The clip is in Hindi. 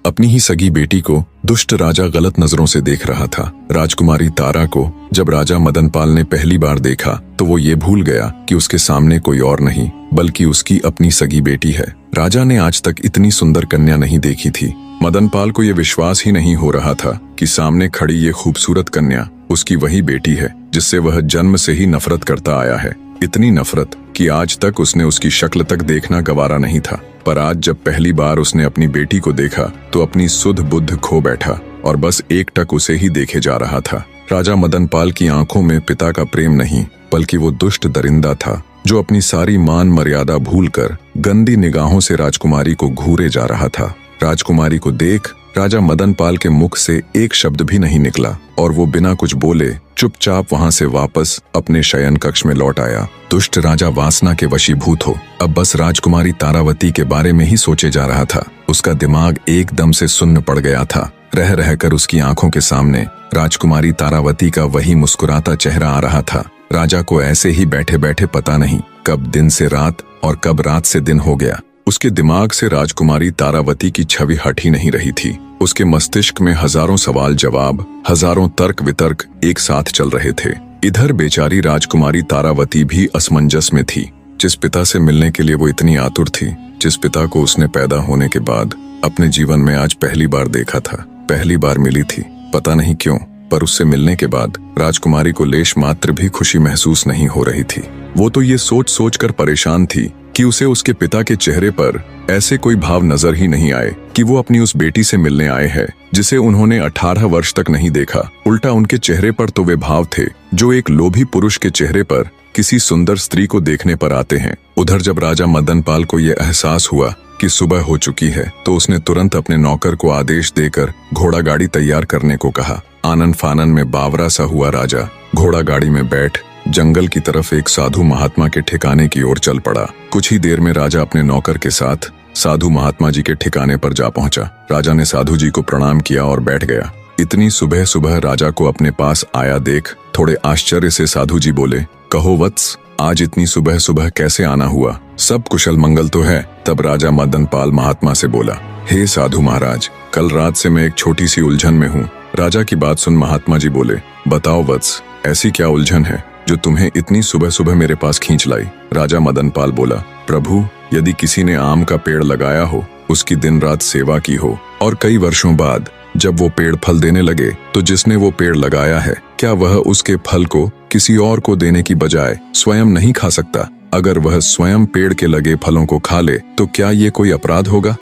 अपनी ही सगी बेटी को दुष्ट राजा गलत नजरों से देख रहा था। राजकुमारी तारा को जब राजा मदनपाल ने पहली बार देखा तो वो ये भूल गया कि उसके सामने कोई और नहीं बल्कि उसकी अपनी सगी बेटी है। राजा ने आज तक इतनी सुंदर कन्या नहीं देखी थी। मदनपाल को ये विश्वास ही नहीं हो रहा था कि सामने खड़ी ये खूबसूरत कन्या उसकी वही बेटी है जिससे वह जन्म से ही नफरत करता आया है। इतनी नफरत कि आज तक उसने उसकी शक्ल तक देखना गवारा नहीं था। पर आज जब पहली बार उसने अपनी बेटी को देखा तो अपनी सुध बुद्ध खो बैठा और बस एकटक उसे ही देखे जा रहा था। राजा मदनपाल की आंखों में पिता का प्रेम नहीं बल्कि वो दुष्ट दरिंदा था जो अपनी सारी मान मर्यादा भूलकर गंदी निगाहों से राजकुमारी को घूरे जा रहा था। राजकुमारी को देख राजा मदनपाल के मुख से एक शब्द भी नहीं निकला और वो बिना कुछ बोले चुपचाप वहां से वापस अपने शयन कक्ष में लौट आया। दुष्ट राजा वासना के वशीभूत हो अब बस राजकुमारी तारावती के बारे में ही सोचे जा रहा था। उसका दिमाग एकदम से सुन्न पड़ गया था। रह रहकर उसकी आंखों के सामने राजकुमारी तारावती का वही मुस्कुराता चेहरा आ रहा था। राजा को ऐसे ही बैठे बैठे पता नहीं कब दिन से रात और कब रात से दिन हो गया। उसके दिमाग से राजकुमारी तारावती की छवि हट ही नहीं रही थी। उसके मस्तिष्क में हजारों सवाल जवाब, हजारों तर्क वितर्क एक साथ चल रहे थे। इधर बेचारी राजकुमारी तारावती भी असमंजस में थी। जिस पिता से मिलने के लिए वो इतनी आतुर थी, जिस पिता को उसने पैदा होने के बाद अपने जीवन में आज पहली बार देखा था, पहली बार मिली थी, पता नहीं क्यों, पर उससे मिलने के बाद राजकुमारी को लेश मात्र भी खुशी महसूस नहीं हो रही थी। वो तो ये सोच सोच कर परेशान थी कि उसे उसके पिता के चेहरे पर ऐसे कोई भाव नजर ही नहीं आए कि वो अपनी उस बेटी से मिलने आए हैं जिसे उन्होंने 18 वर्ष तक नहीं देखा। उल्टा उनके चेहरे पर तो वे भाव थे जो एक लोभी पुरुष के चेहरे पर किसी सुंदर स्त्री को देखने पर आते हैं। उधर जब राजा मदनपाल को यह एहसास हुआ कि सुबह हो चुकी है तो उसने तुरंत अपने नौकर को आदेश देकर घोड़ा गाड़ी तैयार करने को कहा। आनन फानन में बावरा सा हुआ राजा घोड़ा गाड़ी में बैठ जंगल की तरफ एक साधु महात्मा के ठिकाने की ओर चल पड़ा। कुछ ही देर में राजा अपने नौकर के साथ साधु महात्मा जी के ठिकाने पर जा पहुंचा। राजा ने साधु जी को प्रणाम किया और बैठ गया। इतनी सुबह सुबह राजा को अपने पास आया देख थोड़े आश्चर्य से साधु जी बोले, कहो वत्स, आज इतनी सुबह सुबह कैसे आना हुआ? सब कुशल मंगल तो है? तब राजा मदनपाल महात्मा से बोला, हे साधु महाराज, कल रात से मैं एक छोटी सी उलझन में हूँ। राजा की बात सुन महात्मा जी बोले, बताओ वत्स, ऐसी क्या उलझन है जो तुम्हें इतनी सुबह सुबह मेरे पास खींच लाई? राजा मदनपाल बोला, प्रभु, यदि किसी ने आम का पेड़ लगाया हो, उसकी दिन रात सेवा की हो और कई वर्षों बाद जब वो पेड़ फल देने लगे तो जिसने वो पेड़ लगाया है क्या वह उसके फल को किसी और को देने की बजाय स्वयं नहीं खा सकता? अगर वह स्वयं पेड़ के लगे फलों को खा ले तो क्या ये कोई अपराध होगा?